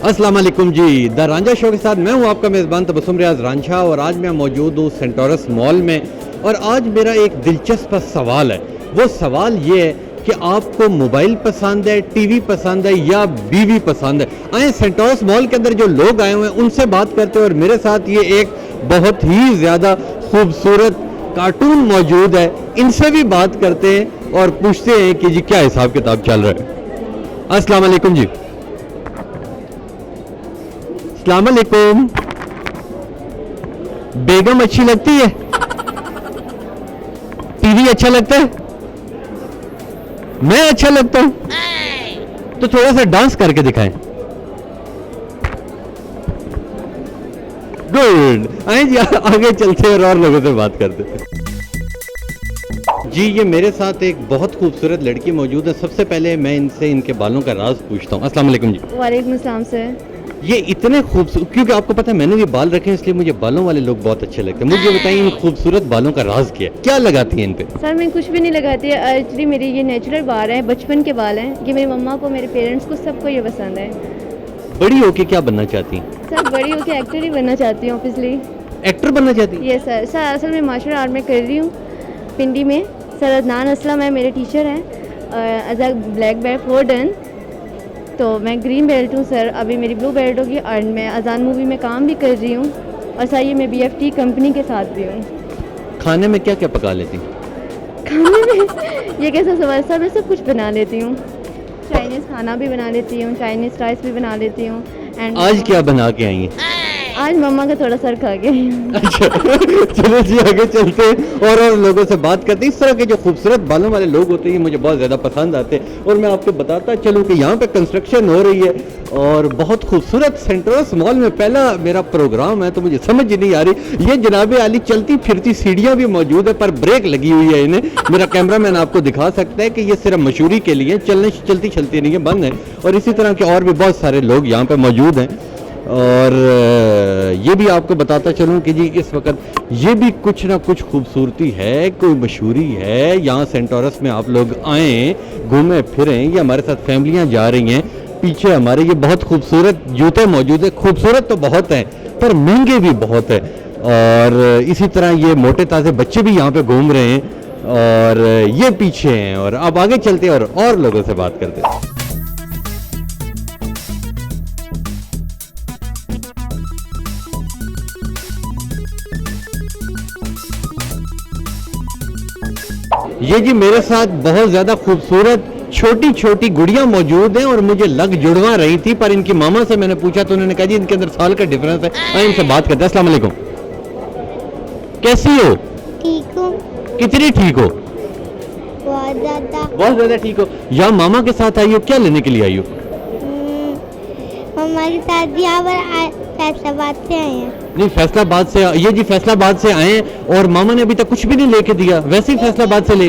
अस्सलाम वालेकुम जी, the Ranjha show के साथ मैं हूं आपका मेज़बान तबस्सुम रियाज रांझा और आज मैं मौजूद हूं सेंटोरस मॉल में। और आज मेरा एक दिलचस्प सवाल है। वो सवाल ये है कि आपको मोबाइल पसंद है, टीवी पसंद है या बीवी पसंद है? आए सेंटोरस मॉल के अंदर जो लोग आए हुए हैं उनसे बात करते हैं और मेरे साथ ये एक बहुत ही ज़्यादा खूबसूरत कार्टून मौजूद है, इनसे भी बात करते हैं और पूछते हैं कि जी क्या हिसाब किताब चल रहा है। अस्सलाम वालेकुम जी। अस्सलाम वालेकुम। बेगम अच्छी लगती है? टीवी अच्छा लगता है? मैं अच्छा लगता हूं? तो थोड़ा सा डांस करके दिखाएं। गुड। आए जी आगे चलते हैं और लोगों से बात करते हैं। जी ये मेरे साथ एक बहुत खूबसूरत लड़की मौजूद है। सबसे पहले मैं इनसे इनके बालों का राज पूछता हूँ। अस्सलाम वालेकुम जी। वालेकुम अस्सलाम सर। ये इतने खूबसूरत, क्योंकि आपको पता है मैंने भी बाल रखे हैं इसलिए मुझे बालों वाले लोग बहुत अच्छे लगते हैं। मुझे बताइए इन खूबसूरत बालों का राज क्या है? क्या लगाती हैं इन पे? सर मैं कुछ भी नहीं लगाती है, एक्चुअली मेरी ये नेचुरल बाल हैं, बचपन के बाल हैं। ये मेरी मम्मा को, मेरे पेरेंट्स को, सबको ये पसंद है। बड़ी होके क्या बनना चाहती हैं? सर बड़ी होकर एक्टर ही बनना चाहती हूँ ऑब्वियसली। एक्टर बनना चाहती हैं? ये सर असल में मार्शल आर्ट में कर रही हूँ पिंडी में। सर अदनान असलम है मेरे टीचर हैं, as a black belt 4 dan. तो मैं ग्रीन बेल्ट हूँ सर, अभी मेरी ब्लू बेल्ट होगी और मैं अजान मूवी में काम भी कर रही हूँ और सर ये मैं BFT कंपनी के साथ भी हूँ। खाने में क्या क्या पका लेती हैं? खाने में ये कैसा सवाल सर? मैं सब कुछ बना लेती हूँ। चाइनीज़ खाना भी बना लेती हूँ, चाइनीज़ राइस भी बना लेती हूँ। एंड आज क्या बना के आई हैं? आज मम्मा का थोड़ा सर खा गई। अच्छा चलो जी आगे चलते हैं और लोगों से बात करते हैं। इस तरह के जो खूबसूरत बालों वाले लोग होते हैं मुझे बहुत ज़्यादा पसंद आते हैं। और मैं आपको बताता चलूँ कि यहाँ पे कंस्ट्रक्शन हो रही है और बहुत खूबसूरत सेंटोरस मॉल में पहला मेरा प्रोग्राम है, तो मुझे समझ ही नहीं आ रही। ये जनाबे आली चलती फिरती सीढ़ियाँ भी मौजूद है पर ब्रेक लगी हुई है इन्हें। मेरा कैमरामैन आपको दिखा सकता है कि ये सिर्फ मशहूरी के लिए चलती चलती नहीं है, बंद है। और इसी तरह के और भी बहुत सारे लोग यहाँ पे मौजूद हैं। और ये भी आपको बताता चलूं कि जी इस वक्त ये भी कुछ ना कुछ खूबसूरती है, कोई मशहूरी है। यहाँ सेंटोरस में आप लोग आएँ, घूमें फिरें। ये हमारे साथ फैमिलियाँ जा रही हैं। पीछे हमारे ये बहुत खूबसूरत जूते मौजूद है। खूबसूरत तो बहुत हैं पर महंगे भी बहुत है। और इसी तरह ये मोटे ताज़े बच्चे भी यहाँ पे घूम रहे हैं और ये पीछे हैं। और अब आगे चलते हैं और लोगों से बात करते हैं। ये जी मेरे साथ बहुत ज़्यादा खूबसूरत छोटी छोटी गुड़ियाँ मौजूद हैं और मुझे लग जुड़वा रही थी, पर इनकी मामा से मैंने पूछा तो उन्होंने कहा जी इनके अंदर साल का डिफरेंस है। मैं इनसे बात करते हैं। अस्सलाम वालेकुम। कैसी हो? ठीक हूँ। कितनी ठीक हो? बहुत ज़्यादा ठीक हो। यहाँ मामा के साथ आई हो, क्या लेने के लिए आई हो? हमारे साथ यहाँ पर फैसलाबाद से आए हैं। नहीं फैसलाबाद से, ये जी फैसलाबाद से आए हैं और मामा ने अभी तक कुछ भी नहीं लेके दिया। वैसे ही फैसलाबाद से ले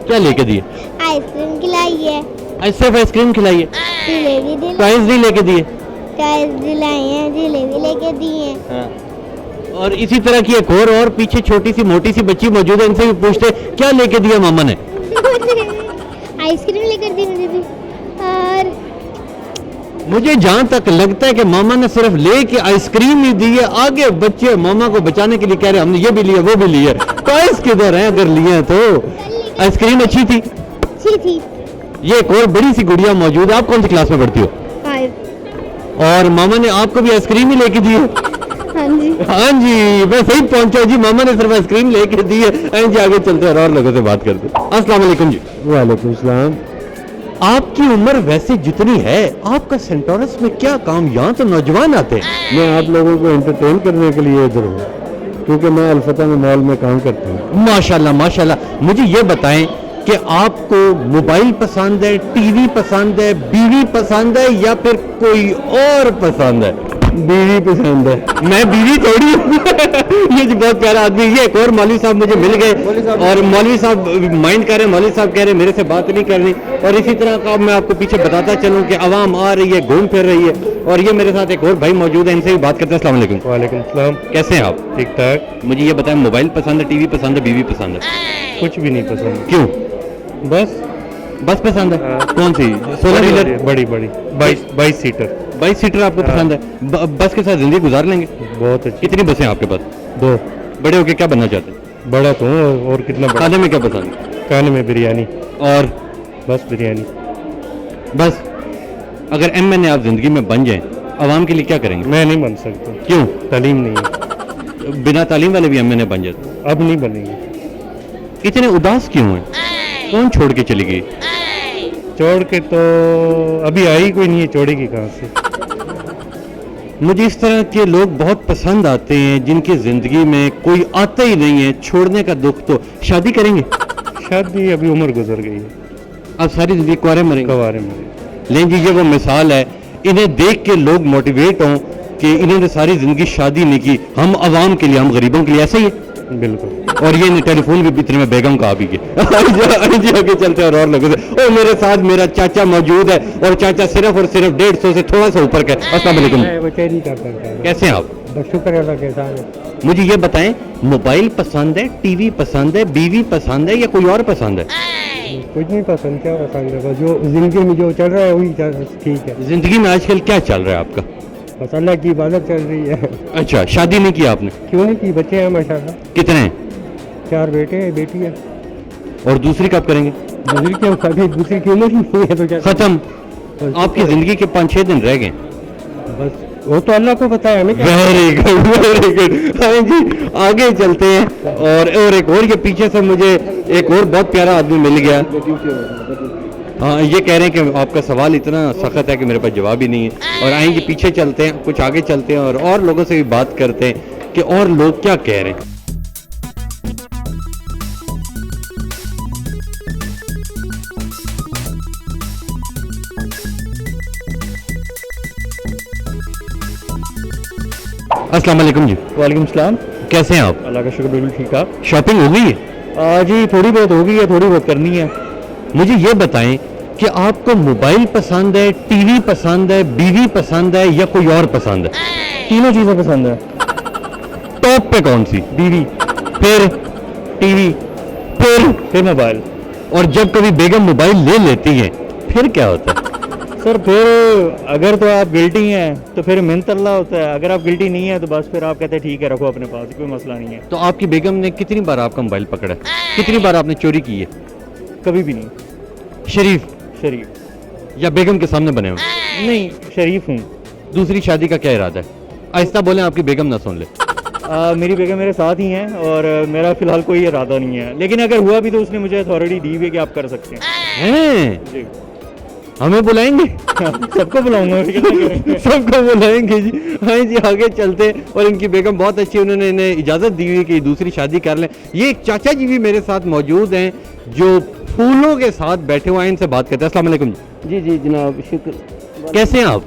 क्या लेके दिए? आइसक्रीम खिलाई है। सिर्फ आइसक्रीम खिलाई है, जिलेबी दिलाई, प्राइस नहीं लेके दिए। प्राइस दिलाई है, जिलेबी लेके दी है। हाँ। और इसी तरह की एक और पीछे छोटी सी मोटी सी बच्ची मौजूद है, इनसे भी पूछते क्या लेके दिया मामा ने? आइसक्रीम लेकर दी मुझे भी। और मुझे जहाँ तक लगता है कि मामा ने सिर्फ लेके आइसक्रीम ही दी है। आगे बच्चे मामा को बचाने के लिए कह रहे हमने ये भी लिया वो भी लिया। टॉयज किधर हैं अगर लिए हैं तो? आइसक्रीम अच्छी थी? अच्छी थी। ये एक और बड़ी सी गुड़िया मौजूद है। आप कौन सी क्लास में पढ़ती हो? 5। और मामा ने आपको भी आइसक्रीम ही लेके दी है? हाँ जी। हाँ जी मैं सही पहुंचा जी, मामा ने सिर्फ आइसक्रीम लेके दी है। जी आगे चलते हैं और लोगों से बात करते हैं। अस्सलाम वालेकुम जी। वालेकुम सलाम। आपकी उम्र वैसे जितनी है, आपका सेंटोरस में क्या काम? यहाँ तो नौजवान आते हैं। मैं आप लोगों को एंटरटेन करने के लिए इधर हूँ क्योंकि मैं अल्फता में मॉल में काम करता हूँ। माशाल्लाह माशाल्लाह। मुझे ये बताएं कि आपको मोबाइल पसंद है, टीवी पसंद है, बीवी पसंद है या फिर कोई और पसंद है? बीवी पसंद है। मैं बीवी थोड़ी हूँ। ये जो बहुत प्यारा आदमी। ये एक और मौलवी साहब मुझे मिल गए और मौलवी साहब माइंड कर रहे हैं। मौलवी साहब कह रहे हैं मेरे से बात नहीं करनी। और इसी तरह का मैं आपको पीछे बताता चलूँ कि आवाम आ रही है, घूम फिर रही है। और ये मेरे साथ एक और भाई मौजूद है, इनसे भी बात करते हैं। अस्सलाम वालेकुम। वालेकुम सलाम। कैसे हैं आप? ठीक ठाक। मुझे ये बताएं मोबाइल पसंद है, टीवी पसंद है, बीवी पसंद है? कुछ भी नहीं पसंद। क्यों? बस बस पसंद है। हाँ। कौन सी? 16 व्हीलर? बड़ी बड़ी 22 सीटर। 22 सीटर आपको पसंद है? बस के साथ जिंदगी गुजार लेंगे? बहुत अच्छी। कितनी बसें हैं आपके पास? 2। बड़े होके क्या बनना चाहते हैं? बड़ा तो हूँ, और कितना बड़ा। खाने में क्या पसंद है? खाने में बिरयानी, और बस बिरयानी। बस अगर MNA आप जिंदगी में बन जाएं, आवाम के लिए क्या करेंगे? मैं नहीं बन सकता, क्यों? तालीम नहीं है। बिना तालीम वाले भी MNA बन जाते? अब नहीं बनेंगे। इतने उदास क्यों हैं? कौन छोड़ के चली गई? छोड़ के तो अभी आई कोई नहीं है, छोड़ेगी कहाँ से। मुझे इस तरह के लोग बहुत पसंद आते हैं जिनकी जिंदगी में कोई आता ही नहीं है, छोड़ने का दुख। तो शादी करेंगे? शादी अभी उम्र गुजर गई है, अब सारी जिंदगी कुंवारे मरेंगे? कवारे में। लेकिन जी ये वो मिसाल है, इन्हें देख के लोग मोटिवेट हों कि इन्होंने सारी जिंदगी शादी नहीं की, हम अवाम के लिए, हम गरीबों के लिए। ऐसा ही है। बिल्कुल। और ये टेलीफोन भी इतने में बेगम का आ भी गया। जी आगे चलते हैं और लोगों से। और मेरे साथ मेरा चाचा मौजूद है, और चाचा सिर्फ और सिर्फ 150 से थोड़ा सा ऊपर का। अस्सलाम वालेकुम, कैसे हैं आप? शुक्र अल्लाह के साथ। मुझे ये बताएं, मोबाइल पसंद है, टीवी पसंद है, बीवी पसंद है, या कोई और पसंद है? कुछ नहीं पसंद, क्या पसंद है, जो जिंदगी में जो चल रहा है वही ठीक है। जिंदगी में आजकल क्या चल रहा है आपका? बस अल्लाह की इबादत चल रही है। अच्छा, शादी नहीं की आपने? क्यों नहीं की, बच्चे हैं माशाल्लाह। कितने हैं? 4 बेटे हैं, बेटी है। और दूसरी कब करेंगे? दूसरी क्यों, अभी दूसरी की उम्र नहीं है तो क्या खत्म। आपकी जिंदगी के 5-6 दिन रह गए। बस वो तो अल्लाह को पता है, हमें क्या। Very good, very good. हाँ जी, आगे चलते हैं। और एक और, ये पीछे से मुझे एक और बहुत प्यारा आदमी मिल गया। हाँ, ये कह रहे हैं कि आपका सवाल इतना सख्त है कि मेरे पास जवाब ही नहीं है। और आएंगे, पीछे चलते हैं, कुछ आगे चलते हैं और लोगों से भी बात करते हैं कि और लोग क्या कह रहे हैं। अस्सलाम वालेकुम जी। वालेकुम सलाम। कैसे हैं आप? अल्लाह का शुक्र, बिल्कुल ठीक ठाक। शॉपिंग हो गई है? जी थोड़ी बहुत हो गई है, थोड़ी बहुत करनी है। मुझे ये बताएं कि आपको मोबाइल पसंद है, टीवी पसंद है, बीवी पसंद है, या कोई और पसंद है? तीनों चीज़ें पसंद है। टॉप पे कौन सी? बीवी, फिर टीवी, फिर मोबाइल। और जब कभी बेगम मोबाइल ले लेती है फिर क्या होता है? सर फिर अगर तो आप गिल्टी हैं तो फिर मिन्नतल्ला होता है, अगर आप गिल्टी नहीं है तो बस फिर आप कहते हैं ठीक है रखो अपने पास, कोई मसला नहीं है। तो आपकी बेगम ने कितनी बार आपका मोबाइल पकड़ा है? कितनी बार आपने चोरी की है? कभी भी नहीं। शरीफ या बेगम के सामने बने हुए? नहीं, शरीफ हूँ। दूसरी शादी का क्या इरादा है? आहिस्ता बोलें, आपकी बेगम ना सुन ले। मेरी बेगम मेरे साथ ही हैं और मेरा फिलहाल कोई इरादा नहीं है, लेकिन अगर हुआ भी तो उसने मुझे अथॉरिटी दी हुई है कि आप कर सकते हैं। जी। हमें बुलाएंगे? सबको बुलाऊंगा। सबको बुलाएंगे जी। हाँ जी, आगे चलते हैं। और इनकी बेगम बहुत अच्छी, उन्होंने इन्हें इजाज़त दी हुई कि दूसरी शादी कर लें। ये एक चाचा जी भी मेरे साथ मौजूद हैं जो फूलों के साथ बैठे हुए हैं, इनसे बात करते हैं। अस्सलाम वालेकुम जी। जी जनाब, शुक्र। कैसे हैं आप?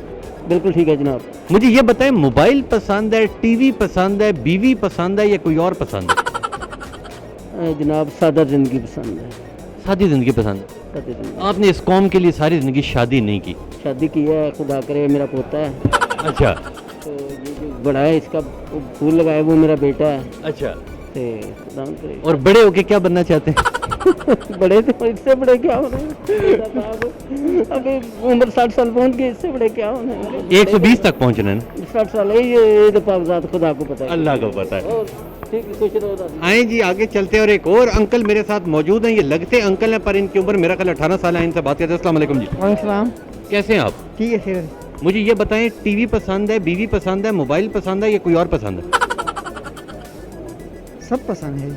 बिल्कुल ठीक है जनाब। मुझे ये बताएं, मोबाइल पसंद है, टीवी पसंद है, बीवी पसंद है, या कोई और पसंद है? जनाब सादा ज़िंदगी पसंद है। सादी जिंदगी पसंद है। सादी ज़िंदगी। आपने इस कौम के लिए सारी जिंदगी शादी नहीं की? शादी की है, खुदा करे मेरा पोता है। अच्छा तो ये जो बड़ा है इसका वो फूल लगाए वो मेरा बेटा है। अच्छा। तो खुदा करे। और बड़े होके क्या बनना चाहते हैं? बड़े तो इससे बड़े क्या होने हैं? अभी उम्र 60 साल पहुंच गई, इससे बड़े क्या होने हैं? 120 तक पहुंचना है ना? 60 साल है, ये तो पाकज़ात खुदा को पता है। अल्लाह को पता है। और ठीक है, कुछ रहो दादी। आए जी, आगे चलते हैं। और एक और अंकल मेरे साथ मौजूद हैं। ये लगते अंकल हैं पर इनकी उम्र मेरा ख्याल 18 साल है। इनसे बात करते हैं। अस्सलाम वालेकुम जी। वालेकुम। कैसे हैं आप? ठीक है सर। मुझे ये बताएं, टीवी पसंद है, बीवी पसंद है, मोबाइल पसंद है, या कोई और पसंद है? सब पसंद है।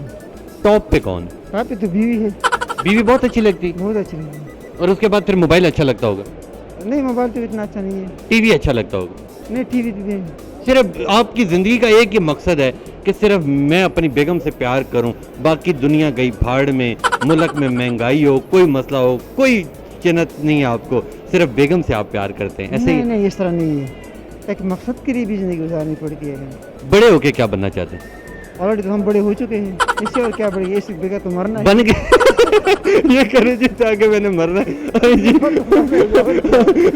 टॉप पे कौन? आप तो बीवी है। बीवी बहुत अच्छी लगती, बहुत अच्छी लगी। और उसके बाद फिर मोबाइल अच्छा लगता होगा? नहीं, मोबाइल तो इतना अच्छा नहीं है। टीवी अच्छा लगता होगा? नहीं, टीवी तो नहीं। सिर्फ आपकी ज़िंदगी का एक ही मकसद है कि सिर्फ मैं अपनी बेगम से प्यार करूं, बाकी दुनिया गई भाड़ में, मुल्क में महंगाई हो, कोई मसला हो, कोई चिन्हत नहीं है आपको, सिर्फ बेगम से आप प्यार करते हैं, ऐसे ही? नहीं, इस तरह नहीं है। एक मकसद के लिए भी ज़िंदगी गुजारनी पड़ती है। बड़े होके क्या बनना चाहते हैं? ऑलरेडी तो हम बड़े हो चुके हैं, इससे और क्या बड़े, इससे बेगा तो मरना है। बन गए। ये करे जी, आगे मैंने मरना है। हाँ जी,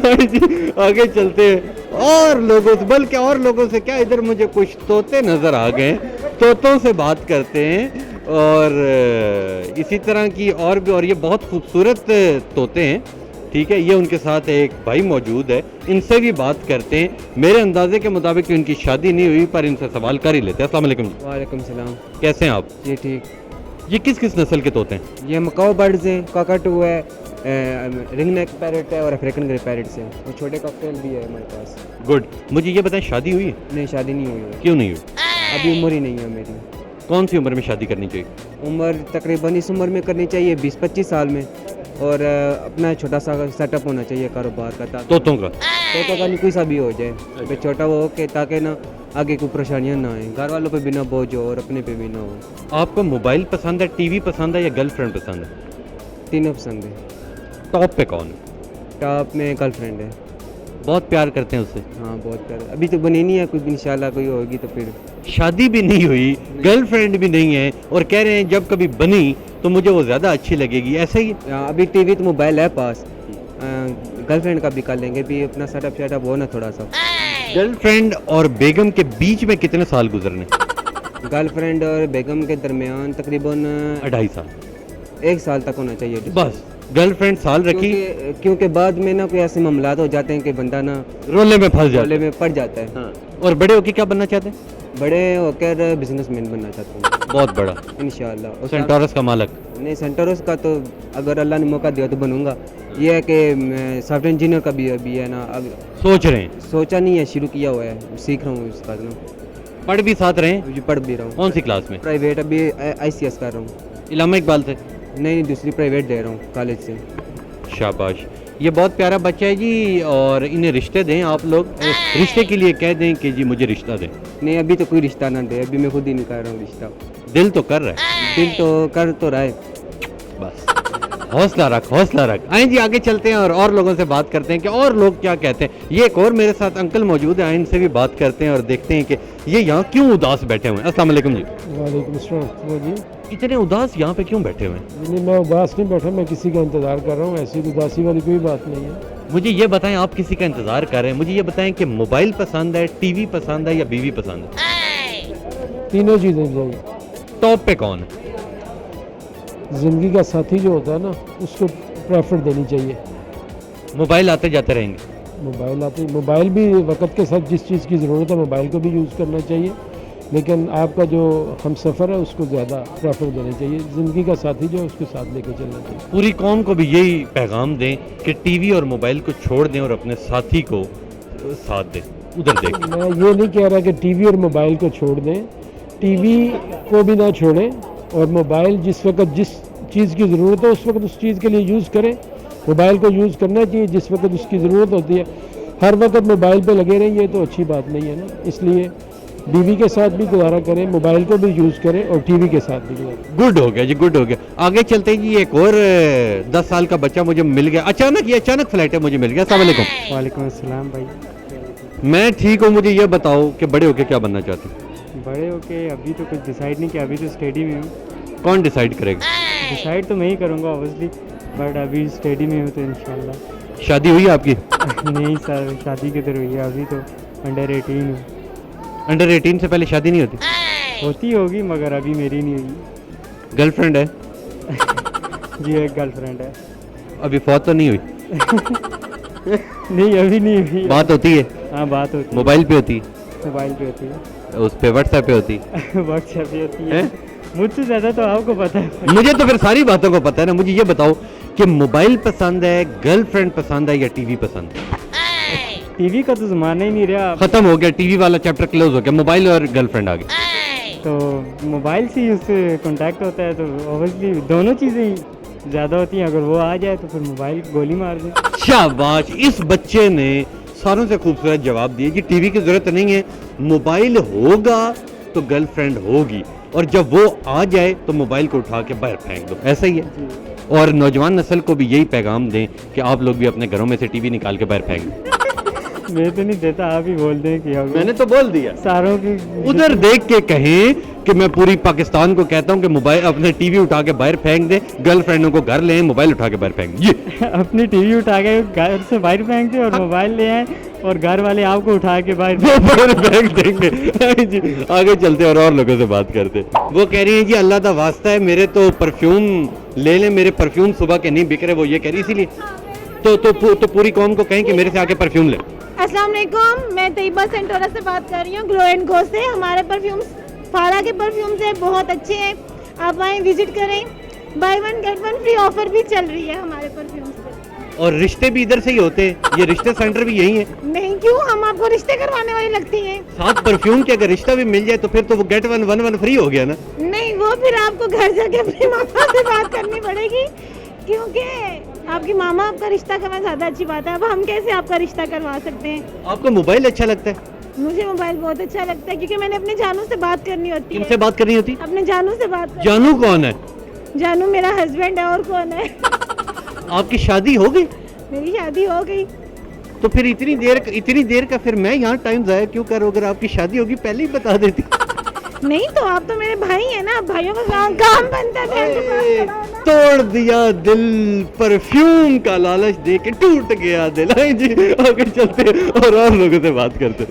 हाँ जी, आगे चलते हैं। और लोगों से, बल्कि और लोगों से क्या, इधर मुझे कुछ तोते नजर आ गए, तोतों से बात करते हैं। और इसी तरह की और भी, और ये बहुत खूबसूरत तोते हैं। ठीक है, ये उनके साथ एक भाई मौजूद है, इनसे भी बात करते हैं। मेरे अंदाजे के मुताबिक तो इनकी शादी नहीं हुई, पर इनसे सवाल कर ही लेते हैं। अस्सलाम वालेकुम जी, वालेकुम सलाम। कैसे हैं आप? जी ठीक। ये किस किस नस्ल के तोते हैं? ये मकाओ बर्ड्स हैं, काकाटू है, रिंग नेक पैरेट है और अफ्रीकन ग्रे पैरेट्स हैं और छोटे कॉकटेल भी है हमारे पास। गुड। मुझे ये बताएं, शादी हुई है? नहीं, शादी नहीं हुई है, क्यों नहीं हुई? अभी उम्र ही नहीं है मेरी। कौन सी उम्र में शादी करनी चाहिए? उम्र तकरीबन इस उम्र में करनी चाहिए 20-25 साल में, और अपना छोटा सा सेटअप होना चाहिए कारोबार का, ताकि तोतों का? तो का नहीं कोई सा भी हो जाए, तो छोटा वो हो के, ताकि ना आगे कोई परेशानियाँ ना आए, घर वालों पे भी ना बोझ हो और अपने पे भी ना हो। आपको मोबाइल पसंद है, टीवी पसंद है या गर्लफ्रेंड पसंद है? तीनों पसंद है। टॉप पे कौन है? टॉप में गर्लफ्रेंड है। बहुत प्यार करते हैं उससे? हाँ बहुत प्यार। अभी तो बनी नहीं है, कुछ इंशाल्लाह कोई होगी तो फिर। शादी भी नहीं हुई, गर्लफ्रेंड भी नहीं है, और कह रहे हैं जब कभी बनी तो मुझे वो ज़्यादा अच्छी लगेगी, ऐसा ही? अभी टीवी तो मोबाइल है पास, गर्लफ्रेंड का भी कर लेंगे, भी अपना सेटअप हो ना थोड़ा सा। गर्लफ्रेंड और बेगम के बीच में कितने साल गुजरने? गर्लफ्रेंड और बेगम के दरमियान तकरीबन 2.5 साल, 1 साल तक होना चाहिए बस। गर्लफ्रेंड साल रखी, क्योंकि बाद में ना कोई ऐसे मामलात हो जाते हैं कि बंदा ना रोले में फंस जाता रोले में पड़ जाता है। है। और बड़े होके क्या बनना चाहते हैं? बड़े होकर बिजनेसमैन बनना चाहते हैं बहुत बड़ा, इंशाल्लाह। और सेंटोरस का मालक? नहीं, सेंटोरस का तो अगर अल्लाह ने मौका दिया तो बनूंगा। ये है कि सॉफ्टवेयर इंजीनियर का भी अभी है ना, अब सोच रहे हैं? सोचा नहीं है, शुरू किया हुआ है, सीख रहा हूँ उसका ना। पढ़ भी साथ रहे हैं? अभी पढ़ भी रहा हूँ। कौन सी क्लास में? प्राइवेट, अभी ICS कर रहा हूँ। इलामा इकबाल से? नहीं, दूसरी प्राइवेट दे रहा हूँ कॉलेज से। शाबाश, ये बहुत प्यारा बच्चा है जी, और इन्हें रिश्ते दें आप लोग, रिश्ते के लिए कह दें कि जी मुझे रिश्ता दें। नहीं, अभी तो कोई रिश्ता ना दे, अभी मैं खुद ही नहीं कर रहा हूँ रिश्ता। दिल तो कर रहा है? दिल तो कर तो रहा है। बस हौसला रख, हौसला रख। आए जी आगे चलते हैं और लोगों से बात करते हैं कि और लोग क्या कहते हैं। ये एक और मेरे साथ अंकल मौजूद हैं, इनसे भी बात करते हैं और देखते हैं कि ये यहाँ क्यों उदास बैठे हुए हैं। अस्सलाम वालेकुम जी। वालेकुम अस्सलाम। वो जी, इतने उदास यहाँ पे क्यों बैठे हुए हैं? नहीं मैं उदास नहीं बैठा, मैं किसी का इंतज़ार कर रहा हूँ, ऐसी उदासी वाली कोई बात नहीं है। मुझे ये बताएं, आप किसी का इंतजार कर रहे हैं, मुझे ये बताएं कि मोबाइल पसंद है, टीवी पसंद है या बीवी पसंद है? तीनों चीज़ें चाहिए। टॉप पे कौन है? ज़िंदगी का साथी जो होता है ना, उसको प्रेफर देनी चाहिए। मोबाइल आते जाते रहेंगे? मोबाइल भी वक्त के साथ जिस चीज़ की ज़रूरत है मोबाइल को भी यूज़ करना चाहिए, लेकिन आपका जो हम सफ़र है उसको ज़्यादा प्रेफर देना चाहिए। ज़िंदगी का साथी जो है उसके साथ लेके चलना चाहिए। पूरी कौम को भी यही पैगाम दें कि टीवी और मोबाइल को छोड़ दें और अपने साथी को साथ दें। उधर देख, मैं ये नहीं कह रहा कि टीवी और मोबाइल को छोड़ दें, टीवी को भी ना छोड़ें, और मोबाइल जिस वक्त जिस चीज़ की ज़रूरत है उस वक्त उस चीज़ के लिए यूज़ करें। मोबाइल को यूज़ करना चाहिए जिस वक्त उसकी ज़रूरत होती है। हर वक्त मोबाइल पे लगे रहें, ये तो अच्छी बात नहीं है ना। इसलिए बीवी के साथ भी गुजारा करें, मोबाइल को भी यूज़ करें और टीवी के साथ भी गुजारा। गुड हो गया जी, गुड हो गया। आगे चलते हैं जी, एक और 10 साल का बच्चा मुझे मिल गया अचानक, ये अचानक फ्लाइट है मुझे मिल गया। अस्सलाम वालेकुम। वालेकुम अस्सलाम भाई। मैं ठीक हूँ, मुझे ये बताओ कि बड़े होके क्या बनना चाहते हैं? बड़े होके अभी तो कुछ डिसाइड नहीं किया, अभी तो स्टडी में हूँ। कौन डिसाइड करेगा? डिसाइड तो मैं ही करूँगा ऑब्वियसली, बट अभी स्टडी में हूँ तो इंशाल्लाह। शादी हुई आपकी? नहीं सर, शादी किधर हुई है, अभी तो अंडर 18 हूँ। अंडर 18 से पहले शादी नहीं होती? होती होगी मगर अभी मेरी नहीं हुई। गर्लफ्रेंड है? जी एक गर्लफ्रेंड है। अभी फौत तो नहीं हुई? नहीं अभी नहीं हुई। बात होती है? हाँ बात होती है। मोबाइल पे होती है? मोबाइल पे होती है। उस पे व्हाट्सएप पे होती है? व्हाट्सएप पे होती है। मुझसे ज़्यादा तो आपको पता है। मुझे तो फिर सारी बातों को पता है ना। मुझे ये बताओ कि मोबाइल पसंद है, गर्लफ्रेंड पसंद है या टीवी पसंद है? टीवी का तो ज़माना ही नहीं रहा, खत्म हो गया, टीवी वाला चैप्टर क्लोज हो गया, मोबाइल और गर्लफ्रेंड आ गई। तो मोबाइल से ही उससे कांटेक्ट होता है, तो ऑब्वियसली दोनों चीज़ें ही ज़्यादा होती हैं। अगर वो आ जाए तो फिर मोबाइल गोली मार दे। शाबाश, इस बच्चे ने सारों से खूबसूरत जवाब दिए जी। टीवी की जरूरत नहीं है, मोबाइल होगा तो गर्लफ्रेंड होगी, और जब वो आ जाए तो मोबाइल को उठा के बाहर फेंक दो। ऐसा ही है। और नौजवान नस्ल को भी यही पैगाम दें कि आप लोग भी अपने घरों में से टीवी निकाल के बाहर फेंक दें। मैं तो नहीं देता, आप ही बोल दें कि मैंने तो बोल दिया। सारों की उधर देख के कहें कि मैं पूरी पाकिस्तान को कहता हूं कि मोबाइल अपने टीवी उठा के बाहर फेंक दे, गर्लफ्रेंडों को घर ले आए, मोबाइल उठा के बाहर फेंक दे। ये अपनी टीवी उठा के घर से बाहर फेंक दे और मोबाइल ले आए, और घर वाले आपको उठा के बाहर फेंक देंगे। जी आगे चलते और लोगों से बात करते। वो कह रही है जी अल्लाह का वास्ता है, मेरे तो परफ्यूम ले लें, मेरे परफ्यूम सुबह के नहीं बिक रहे, वो ये कह रही इसीलिए। तो पूरी कौम को कहें कि मेरे से आके परफ्यूम ले। अस्सलाम वालेकुम, मैं तैयबा सेंटोरा से बात कर रही हूँ, ग्लो एंड गो से। हमारे परफ्यूम्स फारा के परफ्यूम्स हैं, बहुत अच्छे हैं, आप आएँ विजिट करें। By one get one free offer भी चल रही है हमारे परफ्यूम्स पे। और रिश्ते भी इधर से ही होते हैं, ये रिश्ते सेंटर भी यही है? नहीं, क्यों, हम आपको रिश्ते करवाने वाली लगती हैं। साथ परफ्यूम के अगर रिश्ता भी मिल जाए तो फिर तो वो get one one one free हो गया ना। नहीं, वो फिर आपको घर जाके अपनी मामा से बात करनी पड़ेगी, क्योंकि आपकी मामा आपका रिश्ता करना ज़्यादा अच्छी बात है। अब हम कैसे आपका रिश्ता करवा सकते हैं। आपको मोबाइल अच्छा लगता है? मुझे मोबाइल बहुत अच्छा लगता है, क्योंकि मैंने अपने जानू से बात करनी होती है। किनसे बात करनी होती? अपने जानू से बात कर। जानू कौन है? जानू मेरा हस्बैंड है, और कौन है। आपकी शादी हो गई? मेरी शादी हो गई। तो फिर इतनी देर का फिर मैं यहाँ टाइम जाया क्यों करूँ? अगर आपकी शादी होगी पहले ही बता देती। नहीं तो आप तो मेरे भाई हैं ना, भाइयों का काम बनता है। तोड़ दिया दिल, परफ्यूम का लालच दे के टूट गया दिल। हाँ जी, आगे चलते और लोगों से बात करते।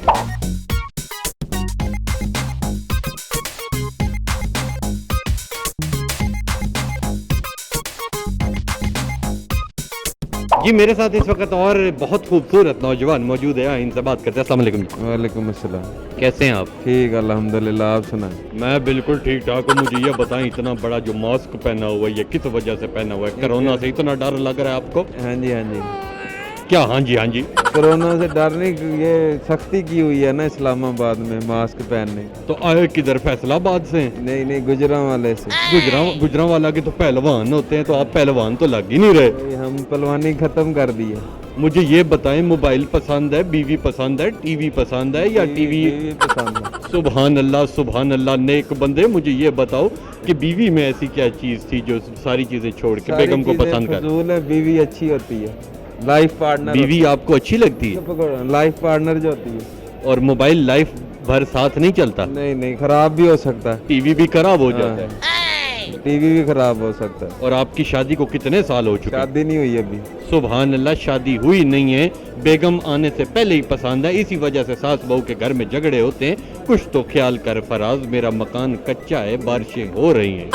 जी मेरे साथ इस वक्त और बहुत खूबसूरत नौजवान मौजूद है, इनसे बात करते हैं। अस्सलाम वालेकुम। वालेकुम अस्सलाम। कैसे हैं आप? ठीक अल्हम्दुलिल्लाह, आप सुनाएं। मैं बिल्कुल ठीक ठाक हूँ। मुझे ये बताएं, इतना बड़ा जो मास्क पहना हुआ है ये किस वजह से पहना हुआ है? कोरोना से इतना डर लग रहा है आपको? हाँ जी हाँ जी। क्या हाँ जी हाँ जी? कोरोना से डरने की ये सख्ती की हुई है ना इस्लामाबाद में मास्क पहनने। तो आए किधर? फैसलाबाद से? नहीं नहीं, गुजरांवाले से। गुजरांवाला के तो पहलवान होते हैं, तो आप पहलवान तो लग ही नहीं रहे। हम पहलवानी खत्म कर दी है। मुझे ये बताएं, मोबाइल पसंद है, बीवी पसंद है, टीवी पसंद है या टीवी पसंद है? सुभान अल्लाह नेक बंदे। मुझे ये बताओ कि बीवी में ऐसी क्या चीज थी जो सारी चीजें छोड़ के बेगम को पसंद कर? फजूल है, बीवी अच्छी होती है, लाइफ पार्टनर। बीवी आपको अच्छी लगती है? लाइफ पार्टनर जो होती है। और मोबाइल लाइफ भर साथ नहीं चलता? नहीं नहीं, खराब भी हो सकता है। टीवी भी खराब हो जाता है। टीवी भी खराब हो सकता है। और आपकी शादी को कितने साल हो चुके? शादी नहीं हुई अभी। सुभान अल्लाह, शादी हुई नहीं है, बेगम आने से पहले ही पसंद है। इसी वजह से सास बहू के घर में झगड़े होते हैं। कुछ तो ख्याल कर फराज, मेरा मकान कच्चा है, बारिशें हो रही हैं।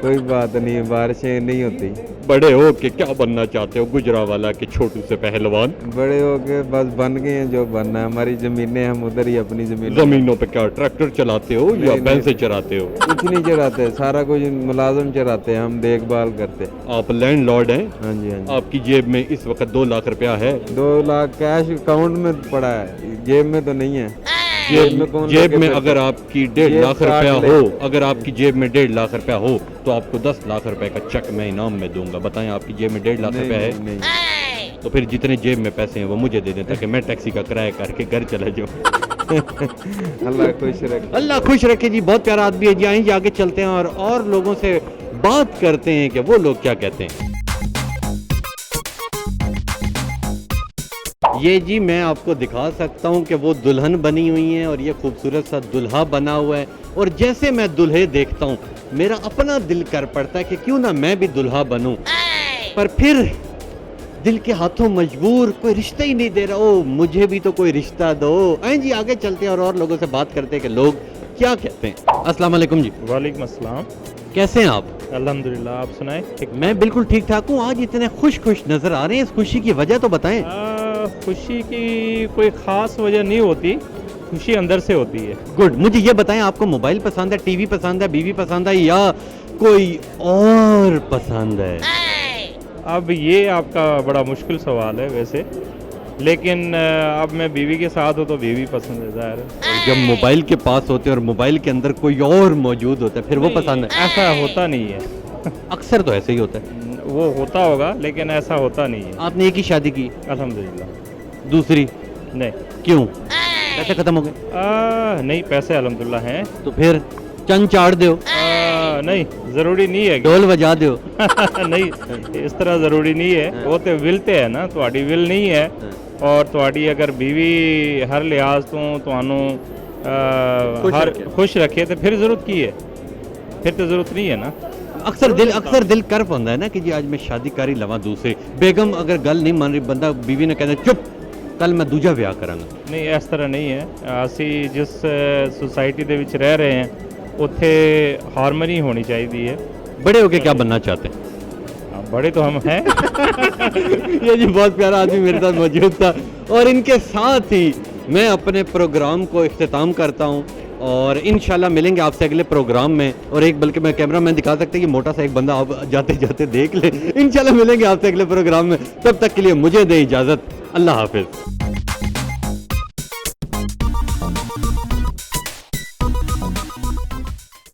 कोई बात नहीं है, बारिशें नहीं होती। बड़े हो के क्या बनना चाहते हो? गुजरांवाला के छोटू से पहलवान? बड़े हो के बस बन गए हैं जो बनना है। हमारी जमीनें, हम उधर ही अपनी जमीनों पे क्या ट्रैक्टर चलाते हो या भैंसे चराते हो? कुछ नहीं चराते, सारा कुछ मुलाजिम चराते हैं, हम देखभाल करते हैं। आप लैंडलॉर्ड हैं? हाँ जी हाँ जी। आपकी जेब में इस वक्त 2 लाख रुपया है? 2 लाख कैश अकाउंट में पड़ा है, जेब में तो नहीं है। जेब में अगर आपकी 1.5 लाख रुपया हो, अगर आपकी जेब में 1.5 लाख रुपया हो तो आपको 10 लाख रुपए का चेक मैं इनाम में दूंगा। बताएं, आपकी जेब में 1.5 लाख रुपया है? नहीं। तो फिर जितने जेब में पैसे हैं वो मुझे दे दें, ताकि मैं टैक्सी का किराया करके घर चला जाऊँ। अल्लाह खुश रखे। अल्लाह खुश रखे जी। बहुत प्यारा आदमी है जी। आइए आगे चलते हैं और लोगों से बात करते हैं कि वो लोग क्या कहते हैं। ये जी मैं आपको दिखा सकता हूँ कि वो दुल्हन बनी हुई है और ये खूबसूरत सा दुल्हा बना हुआ है। और जैसे मैं दुल्हे देखता हूँ मेरा अपना दिल कर पड़ता है कि क्यों ना मैं भी दुल्हा बनूं, पर फिर दिल के हाथों मजबूर, कोई रिश्ता ही नहीं दे रहा। ओ मुझे भी तो कोई रिश्ता दो। आए जी आगे चलते हैं और लोगों से बात करते हैं कि लोग क्या कहते हैं। अस्सलाम वालेकुम जी। वालेकुम अस्सलाम। कैसे हैं आप? अल्हम्दुलिल्लाह, आप सुनाएं? मैं बिल्कुल ठीक ठाक हूँ। आज इतने खुश नजर आ रहे हैं, इस खुशी की वजह तो बताएं। खुशी की कोई ख़ास वजह नहीं होती, खुशी अंदर से होती है। गुड। मुझे ये बताएं, आपको मोबाइल पसंद है, टीवी पसंद है, बीवी पसंद है या कोई और पसंद है? अब ये आपका बड़ा मुश्किल सवाल है वैसे, लेकिन अब मैं बीवी के साथ हूँ तो बीवी पसंद है ज़ाहिर है। जब मोबाइल के पास होते हैं और मोबाइल के अंदर कोई और मौजूद होता है फिर वो पसंद है? ऐसा होता नहीं है। अक्सर तो ऐसे ही होता है। वो होता होगा लेकिन ऐसा होता नहीं है। आपने एक ही शादी की? अल्हम्दुलिल्लाह। दूसरी नहीं। क्यों? पैसे खत्म हो गए? नहीं, पैसे अल्हम्दुलिल्लाह हैं। तो फिर चंद चाड़ दो? नहीं, ज़रूरी नहीं है। ढोल बजा दो? नहीं, इस तरह ज़रूरी नहीं है। वो तो विल ते है ना, ਤੁਹਾਡੀ विल नहीं है। और ਤੁਹਾਡੀ अगर बीवी हर लिहाज तो ਤੁਹਾਨੂੰ हर खुश रखे तो फिर ज़रूरत की है? फिर तो ज़रूरत नहीं है ना। अक्सर दिल कर पाता है ना कि जी आज मैं शादी करी लवा दूसरे। बेगम अगर गल नहीं मान रही, बंदा बीवी ने कहना चुप कल मैं दूजा ब्याह करांगा। नहीं, इस तरह नहीं है। ਅਸੀਂ जिस सोसाइटी ਦੇ ਵਿੱਚ रह रहे हैं उत्थे हारमोनी होनी चाहिए है। बड़े होके क्या बनना चाहते हैं? बड़े तो हम हैं। ये जी बहुत प्यारा आदमी मेरे साथ मौजूद था और इनके साथ ही मैं अपने प्रोग्राम को इख्तिताम करता हूँ और इंशाल्लाह मिलेंगे आपसे अगले प्रोग्राम में। और एक बल्कि मैं कैमरा मैन दिखा सकते हैं कि मोटा सा एक बंदा आप जाते जाते देख ले। इंशाल्लाह मिलेंगे आपसे अगले प्रोग्राम में, तब तक के लिए मुझे दे इजाज़त, अल्लाह हाफिज़।